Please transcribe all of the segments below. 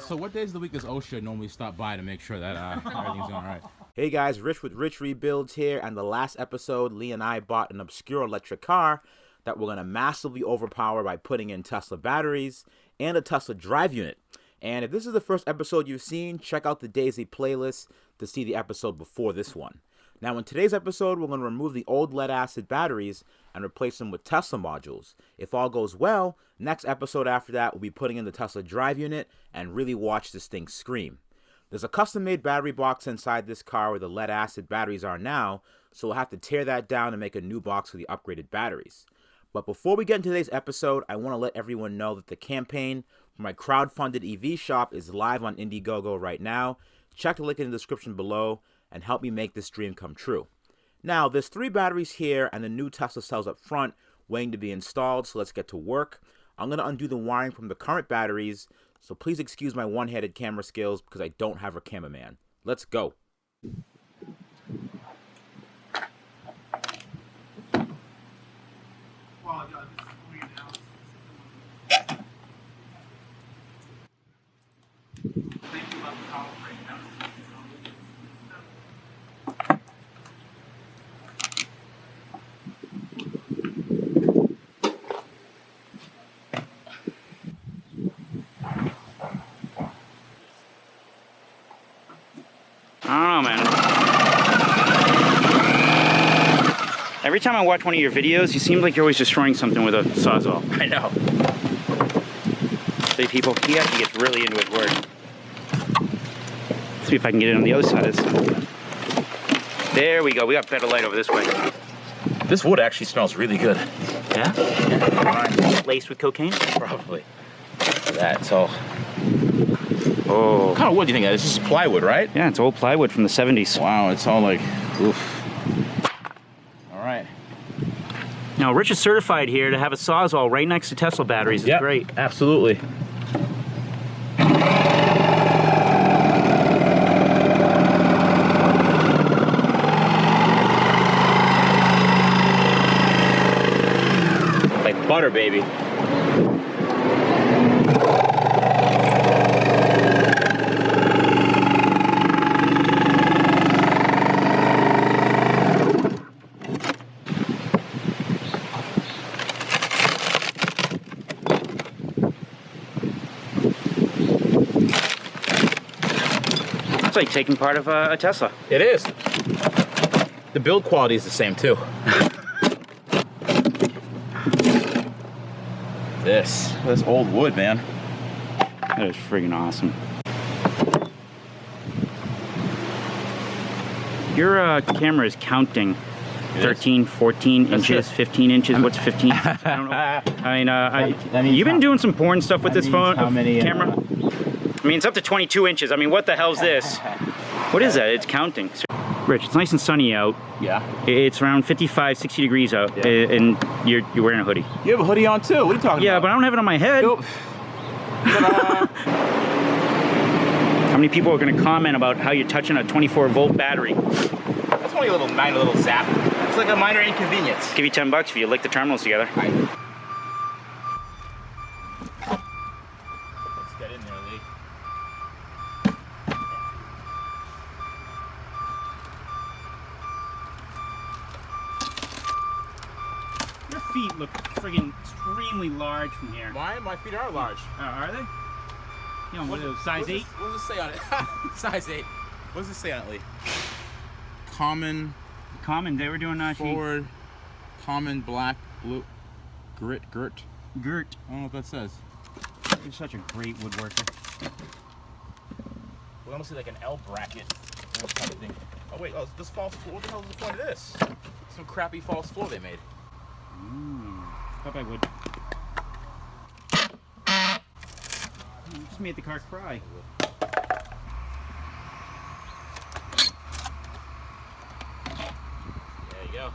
So what days of the week does OSHA normally stop by to make sure that everything's going all right? Hey guys, Rich with Rich Rebuilds here, and the last episode, Lee and I bought an obscure electric car that we're going to massively overpower by putting in Tesla batteries and a Tesla drive unit. And if this is the first episode you've seen, check out the Daisy playlist to see the episode before this one. Now in today's episode, we're going to remove the old lead-acid batteries and replace them with Tesla modules. If all goes well, next episode after that, we'll be putting in the Tesla drive unit and really watch this thing scream. There's a custom-made battery box inside this car where the lead-acid batteries are now, so we'll have to tear that down and make a new box for the upgraded batteries. But before we get into today's episode, I want to let everyone know that the campaign for my crowdfunded EV shop is live on Indiegogo right now. Check the link in the description below and help me make this dream come true. Now, there's 3 batteries here and the new Tesla cells up front waiting to be installed, so let's get to work. I'm going to undo the wiring from the current batteries, so please excuse my one-handed camera skills because I don't have a cameraman. Let's go. I don't know, man. Every time I watch one of your videos, you seem like you're always destroying something with a Sawzall. I know. See, people, he actually gets really into his work. See if I can get it on the other side of this. There we go. We got better light over this way. This wood actually smells really good. Yeah? Yeah. Laced with cocaine? Probably. That's all. Oh. What kind of wood do you think that is? This is plywood, right? Yeah, it's old plywood from the 70s. Wow, it's all like, oof. All right. Now, Rich is certified here to have a Sawzall right next to Tesla batteries. It's great. Absolutely. Like butter, baby. It's like taking part of a Tesla. It is. The build quality is the same too. This old wood, man. That is friggin' awesome. Your camera is counting 13, 14 inches, 15 inches. What's 15? I don't know. I mean, you've been doing some porn stuff with this phone camera. I mean, it's up to 22 inches. I mean, what the hell's this? What is that? It's counting. Rich, it's nice and sunny out. Yeah. It's around 55, 60 degrees out, and you're wearing a hoodie. You have a hoodie on too. What are you talking about? Yeah, but I don't have it on my head. Nope. How many people are going to comment about how you're touching a 24-volt battery? That's only a minor little zap. It's like a minor inconvenience. Give you $10 if you lick the terminals together. Right. Let's get in there, Lee. Your feet look friggin' extremely large from here. My feet are large. Are they? You know, what are those, size 8? What does it say on it? Size 8. What does it say on it, Lee? Common, they were doing forward, common, black, blue, girt. Girt. I don't know what that says. You're such a great woodworker. Well, almost like an L bracket kind of thing. Oh wait, this false floor. What the hell is the point of this? Some crappy false floor they made. Thought I would. You just made the car cry. There you go.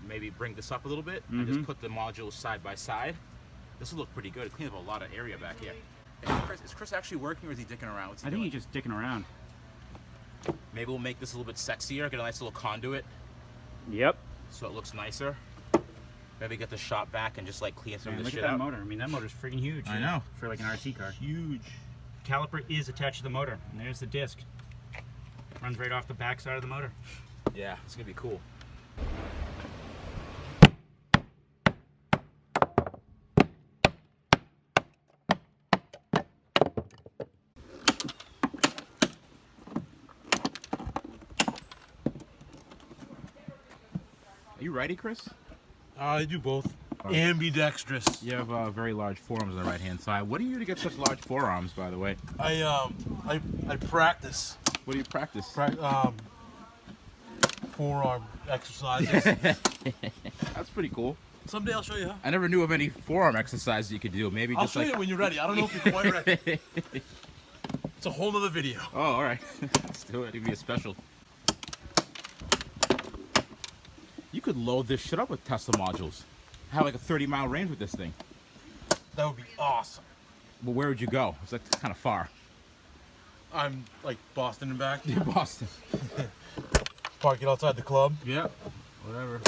Maybe bring this up a little bit and just put the modules side by side. This will look pretty good. It cleans up a lot of area back here. Hey, is Chris actually working or is he dicking around? What's he doing? I think he's just dicking around. Maybe we'll make this a little bit sexier, get a nice little conduit. Yep. So it looks nicer. Maybe get the shop vac and just like clean some of this Look shit at that out. motor. I mean, that motor's freaking huge. I know. For like an RC car. Huge. Caliper is attached to the motor, and there's the disc. Runs right off the back side of the motor. Yeah, it's gonna be cool. Are you ready, Chris? I do both. Ambidextrous. You have very large forearms on the right-hand side. What do you do to get such large forearms, by the way? I practice. What do you practice? Forearm exercises. That's pretty cool. Someday I'll show you how. I never knew of any forearm exercises you could do. Maybe I'll just show like... you when you're ready. I don't know if you're quite ready. It's a whole nother video. Oh, all right. Let's do it. It'd be a special. You could load this shit up with Tesla modules. Have like a 30-mile range with this thing. That would be awesome. But where would you go? It's like kind of far. I'm like Boston and back. You're Boston. Park it outside the club. Yep. Whatever.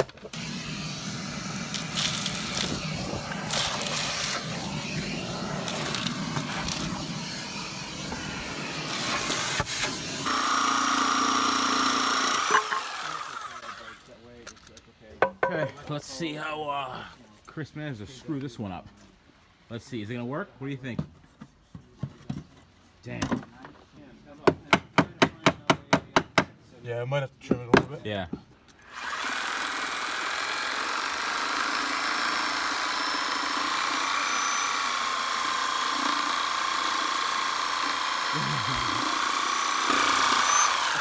Okay, let's see how Chris managed to screw this one up. Let's see, is it gonna work? What do you think? Damn. Yeah, I might have to trim it a little bit. Yeah.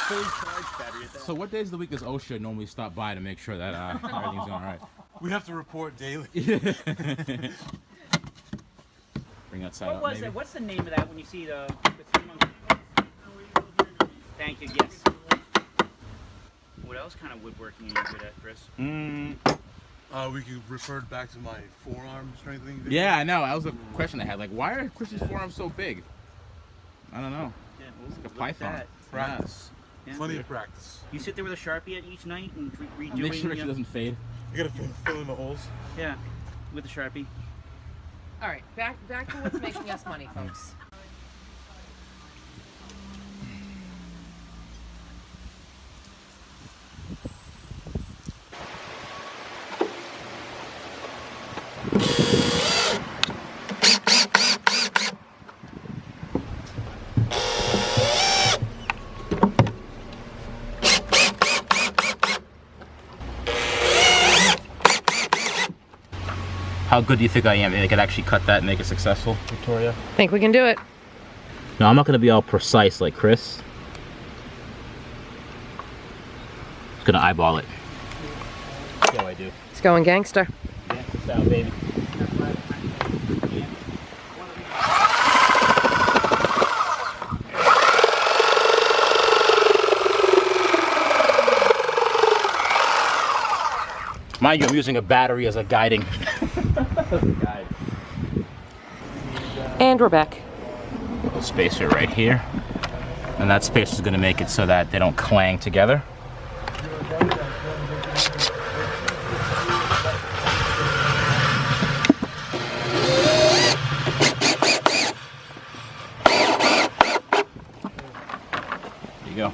Fully charged battery at that. So what days of the week does OSHA normally stop by to make sure that everything's all right? We have to report daily. Bring that side What up, was maybe. it? What's the name of that when you see the 3 months? Thank you, yes. What else kind of woodworking are you good at, Chris? We could refer back to my forearm strengthening video. Yeah, I know. That was a question I had. Like, why are Chris's forearms so big? I don't know. Yeah, It's like a look at python. that. Practice. Yeah. Plenty of practice. You sit there with a Sharpie at each night and redoing. Make sure it doesn't fade. You gotta fill in the holes. Yeah, with the Sharpie. All right, back to what's making us money, folks. How good do you think I am? I could actually cut that and make it successful, Victoria? Think we can do it. No, I'm not going to be all precise like Chris. Just going to eyeball it. That's what I do. It's going gangster. Yeah, it's down, baby. Mind you, I'm using a battery as a guiding. guide. And we're back. A spacer right here. And that spacer is going to make it so that they don't clang together. There you go.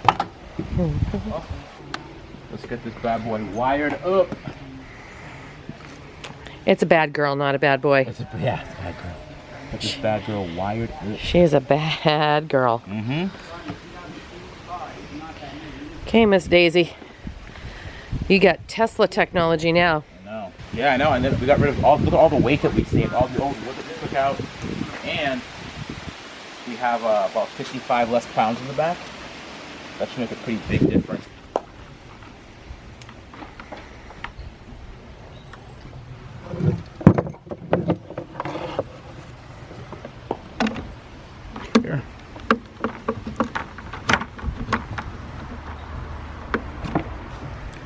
Let's get this bad boy wired up. It's a bad girl, not a bad boy. It's a bad girl. Get this bad girl wired up. She is a bad girl. Mm-hmm. Okay, Miss Daisy. You got Tesla technology now. I know. Yeah, I know. And then we got rid of look at all the weight that we saved, all the old wood that we took out, and we have about 55 less pounds in the back. That should make a pretty big difference. Here.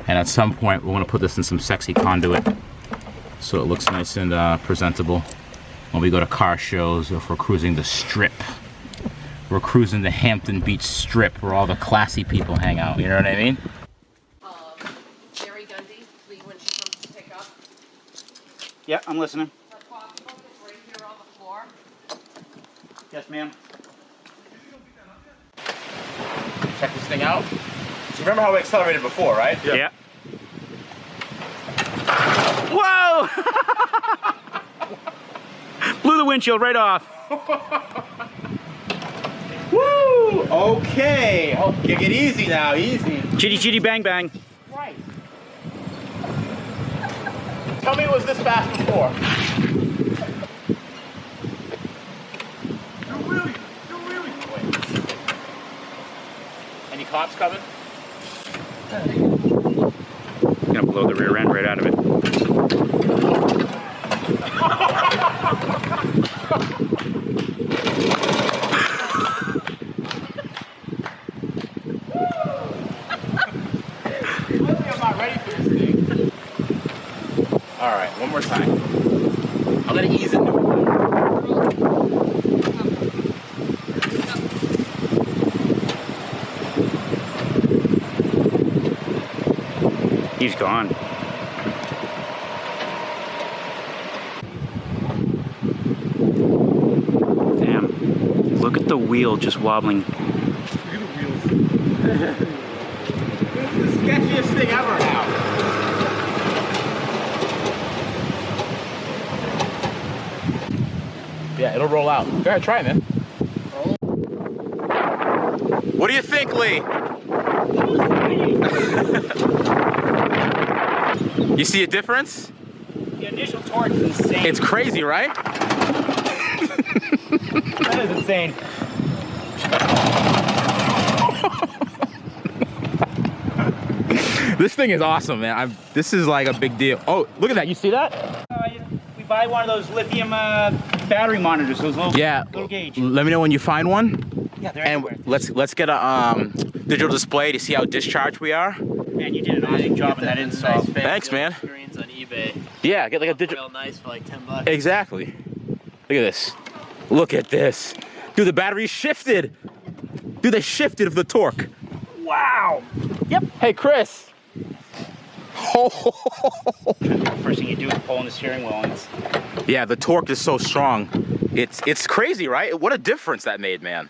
And at some point, we're going to put this in some sexy conduit so it looks nice and presentable when we go to car shows or if we're cruising the strip. We're cruising the Hampton Beach Strip where all the classy people hang out, you know what I mean? Mary Gundy, when she comes to pick up. Yeah, I'm listening. The top book is right here on the floor. Yes, ma'am. Check this thing out. So remember how we accelerated before, right? Yeah. Whoa! Blew the windshield right off. Woo! Okay. Oh, get easy now, easy. Chitty chitty bang bang. Right. Tell me it was this fast before. Any cops coming? Gonna blow the rear end right out of it. I'm not ready for this thing. All right, one more time. I'm gonna ease into it. He's gone. Damn. Look at the wheel just wobbling. Look at the wheels. This is the sketchiest thing ever now. Yeah, it'll roll out. Go ahead, try it, man. What do you think, Lee? You see a difference? The initial torque is insane. It's crazy, right? That is insane. This thing is awesome, man. This is like a big deal. Oh, look at that. You see that? We buy one of those lithium battery monitors, those little, little gauge. Let me know when you find one. Yeah, they're And everywhere. let's get a digital display to see how discharged we are. Man, you did an awesome job in that install. Thanks, man. Screens on eBay. Yeah, get like a digital. Real nice for like $10. Exactly. Look at this. Look at this. Dude, the battery shifted. Dude, they shifted the torque. Wow. Yep. Hey, Chris. First thing you do is pull on the steering wheel, and it's Yeah, the torque is so strong. It's crazy, right? What a difference that made, man.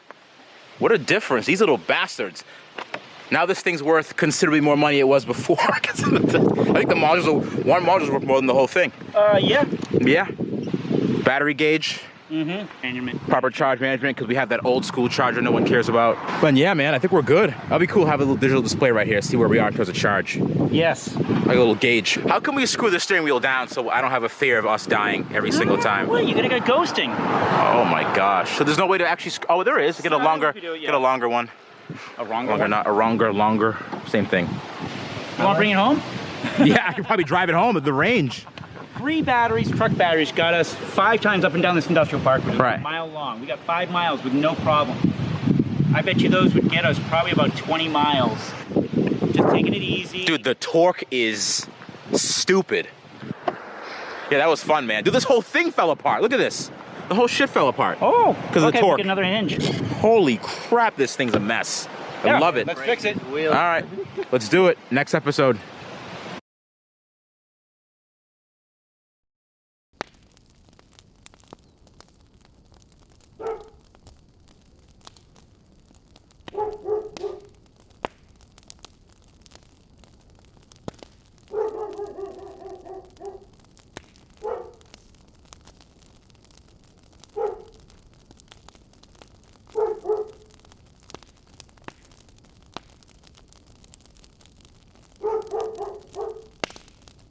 What a difference. These little bastards. Now this thing's worth considerably more money it was before. I think the modules, one module's worth more than the whole thing. yeah. Yeah. Battery gauge. And Proper charge management, because we have that old school charger no one cares about. But yeah, man, I think we're good. That'll be cool to have a little digital display right here, see where we are in terms of charge. yes. Like a little gauge. How can we screw the steering wheel down so I don't have a fear of us dying every single time? What? You're gonna get ghosting. Oh my gosh. So there's no way to actually, oh, there is. Get a longer, we do it, yeah. get a longer one. A wrong Longer, one. not a longer, same thing. You want to bring it home? Yeah, I could probably drive it home at the range. 3 batteries, truck batteries, got us 5 times up and down this industrial park, which is Right. a mile long. We got 5 miles with no problem. I bet you those would get us probably about 20 miles. Just taking it easy. Dude, the torque is stupid. Yeah, that was fun, man. Dude, this whole thing fell apart. Look at this. The whole shit fell apart. Oh, 'Cause of the okay, torque. Get another hinge. Holy crap, this thing's a mess. I Yeah, love it. Let's fix it. All right, let's do it. Next episode.